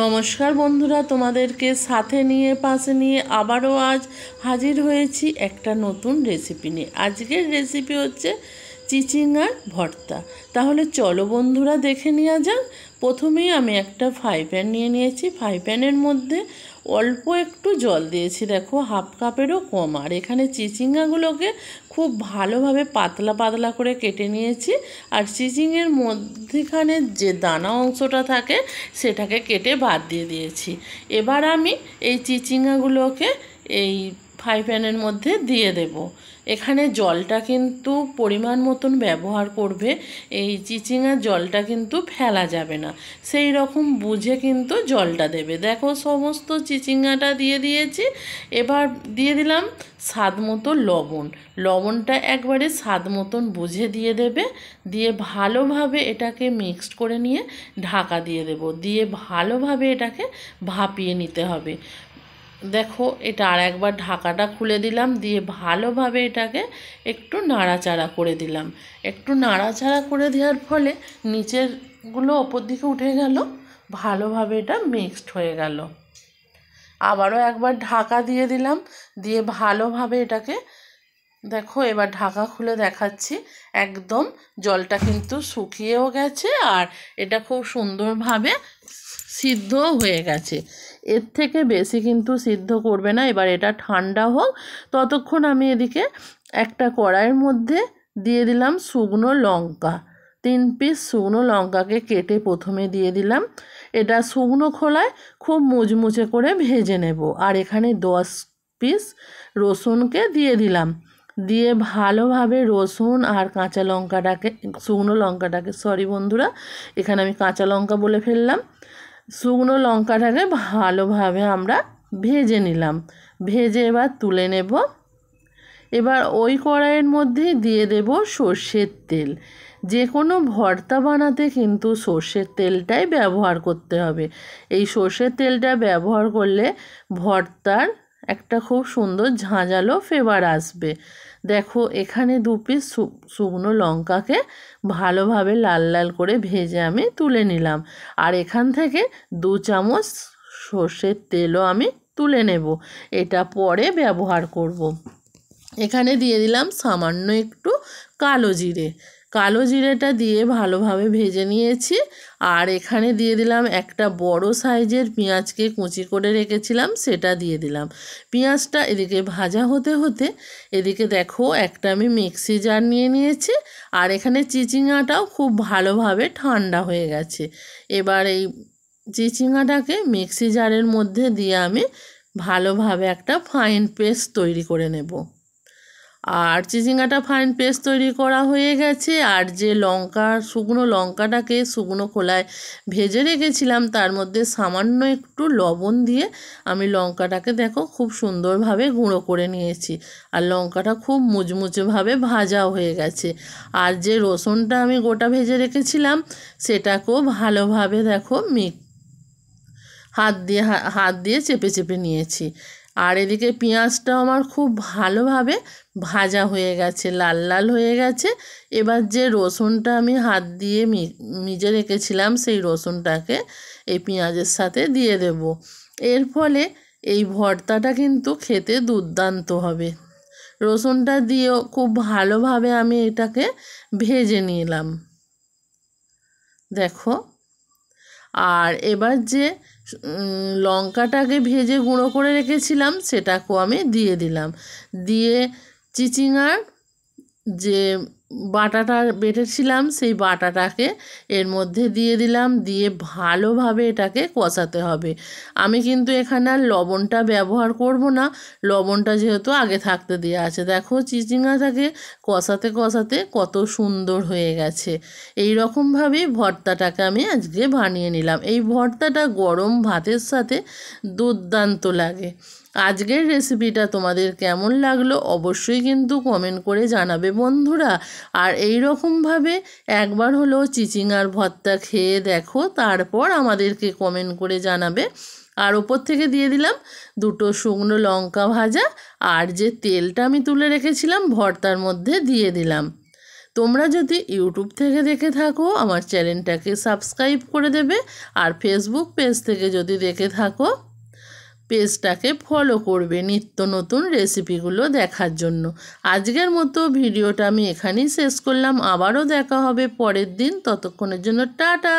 নমস্কার বন্ধুরা, তোমাদেরকে সাথে নিয়ে পাশে নিয়ে আবারও আজ হাজির হয়েছি একটা নতুন রেসিপি নিয়ে। আজকের রেসিপি হচ্ছে চিচিঙ্গার ভর্তা। তাহলে চলো বন্ধুরা দেখে নেওয়া যাক। প্রথমেই আমি একটা ফ্রাই প্যান নিয়ে নিয়েছি। ফ্রাই প্যানের মধ্যে অল্প একটু জল দিয়েছি, দেখো হাফ কাপেরও কম। আর এখানে চিচিঙ্গাগুলোকে খুব ভালোভাবে পাতলা পাতলা করে কেটে নিয়েছি। আর চিচিংয়ের মধ্যেখানে যে দানা অংশটা থাকে সেটাকে কেটে বাদ দিয়ে দিয়েছি। এবার আমি এই চিচিঙ্গাগুলোকে এই ফ্রাই প্যানের মধ্যে দিয়ে দেব। এখানে জলটা কিন্তু পরিমাণ মতন ব্যবহার করবে। এই চিচিঙ্গার জলটা কিন্তু ফেলা যাবে না, সেই রকম বুঝে কিন্তু জলটা দেবে। দেখো সমস্ত চিচিঙ্গাটা দিয়ে দিয়েছি। এবার দিয়ে দিলাম স্বাদ মতো লবণ। লবণটা একবারে স্বাদ মতন বুঝে দিয়ে দেবে। দিয়ে ভালোভাবে এটাকে মিক্সড করে নিয়ে ঢাকা দিয়ে দেব। দিয়ে ভালোভাবে এটাকে ভাপিয়ে নিতে হবে। দেখো এটা আর একবার ঢাকাটা খুলে দিলাম, দিয়ে ভালোভাবে এটাকে একটু নাড়াচাড়া করে দিলাম। একটু নাড়াচাড়া করে দেওয়ার ফলে নিচেরগুলো ওপর দিকে উঠে গেল, ভালোভাবে এটা মিক্সড হয়ে গেল। আবারও একবার ঢাকা দিয়ে দিলাম, দিয়ে ভালোভাবে এটাকে দেখো এবার ঢাকা খুলে দেখাচ্ছি। একদম জলটা কিন্তু শুকিয়েও গেছে আর এটা খুব সুন্দরভাবে সিদ্ধ হয়ে গেছে। এর থেকে বেশি কিন্তু সিদ্ধ করবে না। এবার এটা ঠান্ডা হোক, ততক্ষণ আমি এদিকে একটা কড়াইয়ের মধ্যে দিয়ে দিলাম শুকনো লঙ্কা। 3 পিস শুকনো লঙ্কাকে কেটে প্রথমে দিয়ে দিলাম। এটা শুকনো খোলায় খুব মুচমুচে করে ভেজে নেব। আর এখানে 10 পিস রসুনকে দিয়ে দিলাম। দিয়ে ভালোভাবে রসুন আর কাঁচা লঙ্কাটাকে, শুকনো লঙ্কাটাকে, সরি বন্ধুরা এখানে আমি কাঁচা লঙ্কা বলে ফেললাম, শুকনো লঙ্কাটাকে ভালোভাবে আমরা ভেজে নিলাম। ভেজে এবার তুলে নেব। এবার ওই কড়াইয়ের মধ্যে দিয়ে দেব সর্ষের তেল। যে কোনো ভর্তা বানাতে কিন্তু সর্ষের তেলটাই ব্যবহার করতে হবে। এই সর্ষের তেলটা ব্যবহার করলে ভর্তার একটা খুব সুন্দর ঝাঁঝালো ফ্লেভার আসবে। দেখো এখানে 2 পিস শুকনো লঙ্কাকে ভালোভাবে লাল লাল করে ভেজে আমি তুলে নিলাম। আর এখান থেকে 2 চামচ সর্ষের তেলও আমি তুলে নেব, এটা পরে ব্যবহার করব। এখানে দিয়ে দিলাম সামান্য একটু কালো জিরে। কালো জিরেটা দিয়ে ভালোভাবে ভেজে নিয়েছি। আর এখানে দিয়ে দিলাম একটা বড় সাইজের পেঁয়াজকে কুচি করে রেখেছিলাম, সেটা দিয়ে দিলাম। পেঁয়াজটা এদিকে ভাজা হতে হতে এদিকে দেখো একটা আমি মিক্সি জার নিয়ে নিয়েছি। আর এখানে চিচিঙ্গাটাও খুব ভালোভাবে ঠান্ডা হয়ে গেছে। এবার এই চিচিঙ্গাটাকে মিক্সি জারের মধ্যে দিয়ে আমি ভালোভাবে একটা ফাইন পেস্ট তৈরি করে নেব। আর চিচিঙ্গাটা ফাইন পেস্ট তৈরি করা হয়ে গেছে। আর যে শুকনো লঙ্কাটাকে শুকনো খোলায় ভেজে রেখেছিলাম তার মধ্যে সামান্য একটু লবণ দিয়ে আমি লঙ্কাটাকে দেখো খুব সুন্দরভাবে গুঁড়ো করে নিয়েছি। আর লঙ্কাটা খুব মুচমুচেভাবে ভাজাও হয়ে গেছে। আর যে রসুনটা আমি গোটা ভেজে রেখেছিলাম সেটাকেও ভালোভাবে দেখো হাত দিয়ে চেপে চেপে নিয়েছি। আর এদিকে পেঁয়াজটাও আমার খুব ভালোভাবে ভাজা হয়ে গেছে, লাল লাল হয়ে গেছে। এবার যে রসুনটা আমি হাত দিয়ে মিজে রেখেছিলাম সেই রসুনটাকে এই পেঁয়াজের সাথে দিয়ে দেব। এর ফলে এই ভর্তাটা কিন্তু খেতে দুর্দান্ত হবে। রসুনটা দিয়েও খুব ভালোভাবে আমি এটাকে ভেজে নিলাম, দেখো। আর এবার যে লঙ্কাটাকে ভেজে গুঁড়ো করে রেখেছিলাম সেটাকেও আমি দিয়ে দিলাম। দিয়ে চিচিঙ্গার যে বাটাটা বেটেছিলাম সেই বাটাটাকে এর মধ্যে দিয়ে দিলাম। দিয়ে ভালোভাবে এটাকে কষাতে হবে। আমি কিন্তু এখানে আর লবণটা ব্যবহার করব না, লবণটা যেহেতু আগে থাকতে দেওয়া আছে। দেখো চিচিঙ্গাটাকে কষাতে কষাতে কত সুন্দর হয়ে গেছে। এই রকমভাবেই ভর্তাটাকে আমি আজকে বানিয়ে নিলাম। এই ভর্তাটা গরম ভাতের সাথে দুর্দান্ত লাগে। আজকের রেসিপিটা তোমাদের কেমন লাগলো অবশ্যই কিন্তু কমেন্ট করে জানাবে বন্ধুরা। আর এই রকমভাবে একবার হলেও চিচিঙ্গার ভর্তা খেয়ে দেখো, তারপর আমাদেরকে কমেন্ট করে জানাবে। আর ওপর থেকে দিয়ে দিলাম 2 শুকনো লঙ্কা ভাজা। আর যে তেলটা আমি তুলে রেখেছিলাম ভর্তার মধ্যে দিয়ে দিলাম। তোমরা যদি ইউটিউব থেকে দেখে থাকো আমার চ্যানেলটাকে সাবস্ক্রাইব করে দেবে, আর ফেসবুক পেজ থেকে যদি দেখে থাকো পেজটাকে ফলো করবে নিত্য নতুন রেসিপিগুলো দেখার জন্য। আজকের মতো ভিডিওটা আমি এখানেই শেষ করলাম। আবারও দেখা হবে পরের দিন। ততক্ষণের জন্য টাটা।